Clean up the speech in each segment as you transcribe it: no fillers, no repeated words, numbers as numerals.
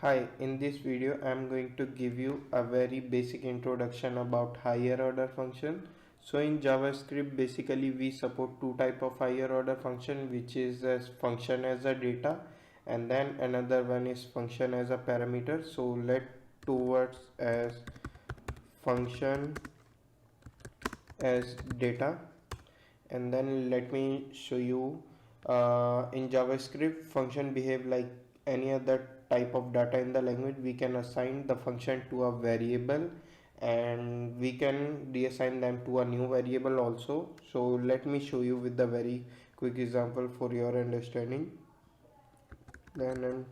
Hi, in this video I am going to give you a very basic introduction about higher order function. So in JavaScript basically we support two type of higher order function, which is as function as a data and then another one is function as a parameter. So let towards as function as data, and then let me show you. In JavaScript function behave like any other type of data in the language. We can assign the function to a variable and we can reassign them to a new variable also. So let me show you with the very quick example for your understanding. Then I'm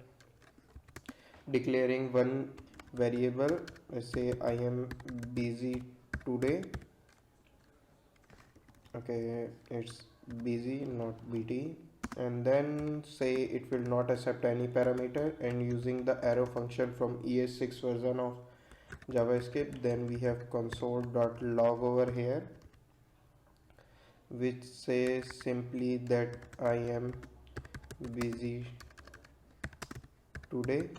declaring one variable. Let's say I am busy today. Okay, it's busy, not bt, and then say it will not accept any parameter, and using the arrow function from ES6 version of JavaScript, then we have console.log over here, which says simply that I am busy today,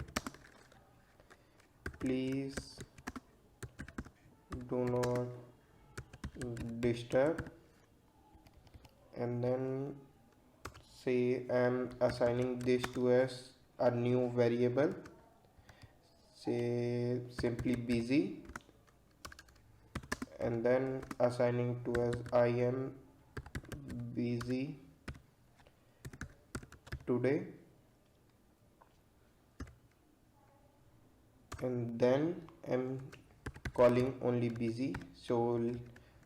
please do not disturb. And then say I'm assigning this to as a new variable, say simply busy, and then assigning to as I am busy today, and then I'm calling only busy. So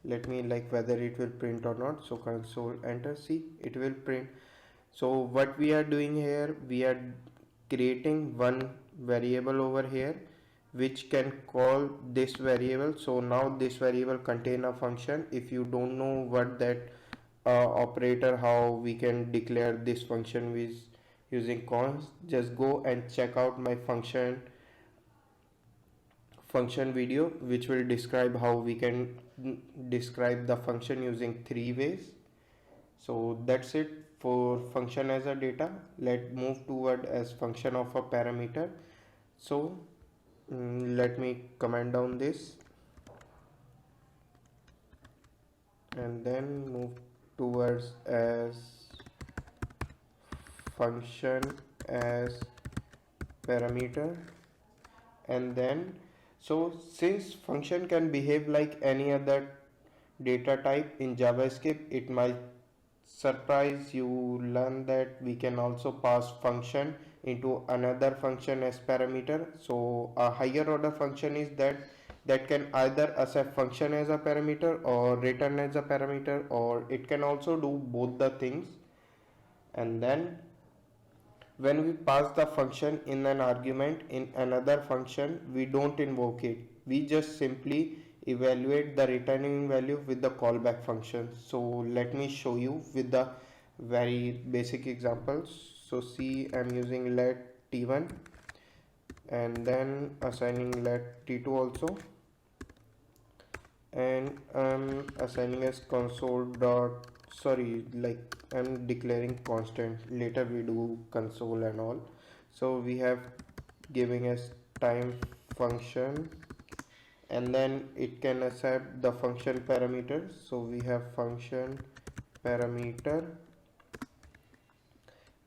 let me like whether it will print or not. So console enter, see it will print. So what we are doing here, we are creating one variable over here which can call this variable. So now this variable contain a function. If you don't know what that operator, how we can declare this function with using const, just go and check out my function video, which will describe how we can describe the function using three ways. So that's it for function as a data. Let's move toward as function of a parameter. So let me comment down this and then move towards as function as parameter. And then so since function can behave like any other data type in JavaScript, it might surprise you learn that we can also pass function into another function as parameter. So a higher order function is that can either accept function as a parameter or return as a parameter, or it can also do both the things. And then when we pass the function in an argument in another function, we don't invoke it, we just simply evaluate the returning value with the callback function. So let me show you with the very basic examples. So see, I'm using let t1 and then assigning let t2 also, and I'm assigning as console dot, sorry, like I'm declaring constant, later we do console and all. So we have giving as time function, and then it can accept the function parameters. So we have function parameter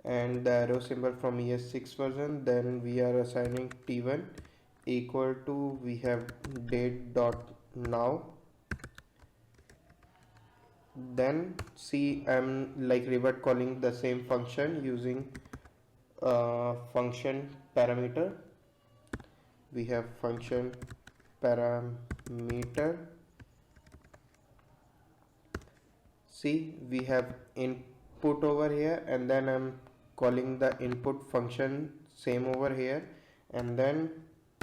and the arrow symbol from ES6 version. Then we are assigning t1 equal to, we have date dot now. Then see, I'm like revert calling the same function using function parameter. We have function parameter. See, we have input over here, and then I'm calling the input function same over here, and then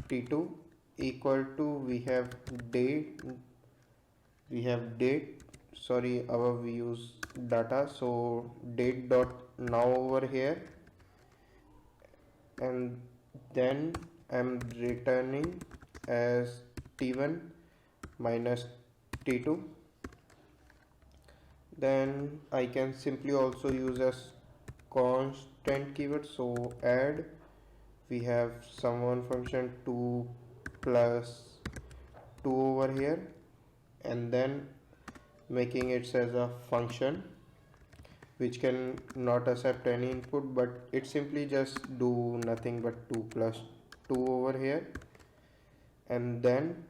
t2 equal to, we have date, sorry, above we use data, so date dot now over here, and then I'm returning as t1 minus t2. Then I can simply also use as constant keyword, so add we have sum1 function 2 plus 2 over here, and then making it as a function which can not accept any input, but it simply just do nothing but 2 plus 2 over here. And then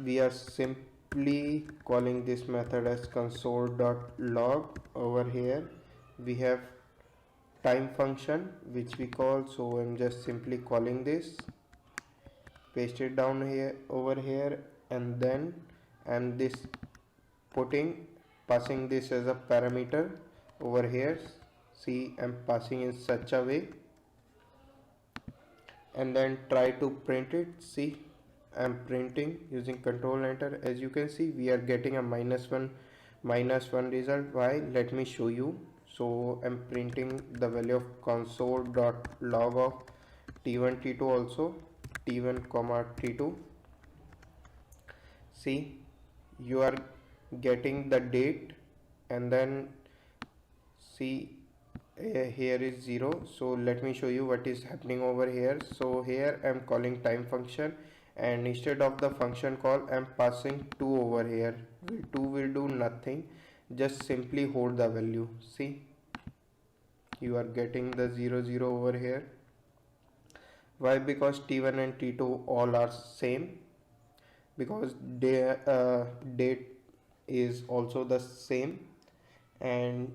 we are simply calling this method as console.log. Over here we have time function which we call, so I'm just simply calling this, paste it down here over here, and then I'm this putting passing this as a parameter over here. See, I'm passing in such a way, and then try to print it. See, I'm printing using control enter. As you can see, we are getting a minus one result. Why? Let me show you. So I'm printing the value of console.log of t1 t2 also, t1 comma t2. See, you are getting the date, and then see, here is 0. So let me show you what is happening over here. So here I'm calling time function, and instead of the function call I'm passing 2 over here. 2 will do nothing, just simply hold the value. See, you are getting the 0 0 over here. Why? Because t1 and t2 all are same, because date is also the same, and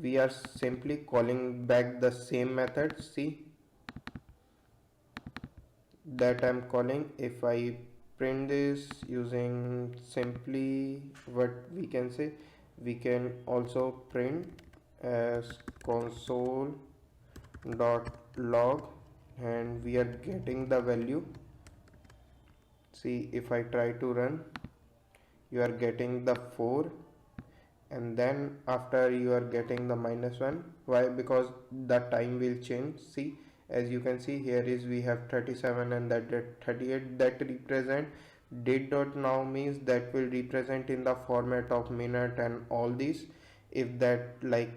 we are simply calling back the same method. See, that I'm calling. If I print this using simply what we can say, we can also print as console dot log, and we are getting the value. See, if I try to run, you are getting the 4, and then after you are getting the -1. Why? Because the time will change. See, as you can see here is we have 37 and that 38, that represent date dot now means that will represent in the format of minute and all these. If that like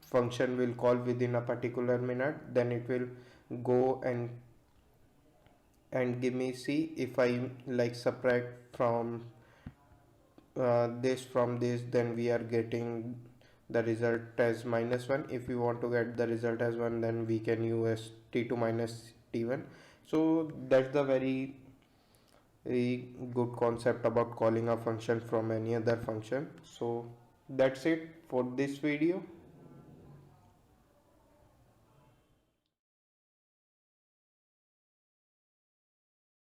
function will call within a particular minute, then it will go and give me. See, if I like subtract from this from this, then we are getting the result as -1. If we want to get the result as 1, then we can use t2 minus t1. So that's the very good concept about calling a function from any other function. So that's it for this video.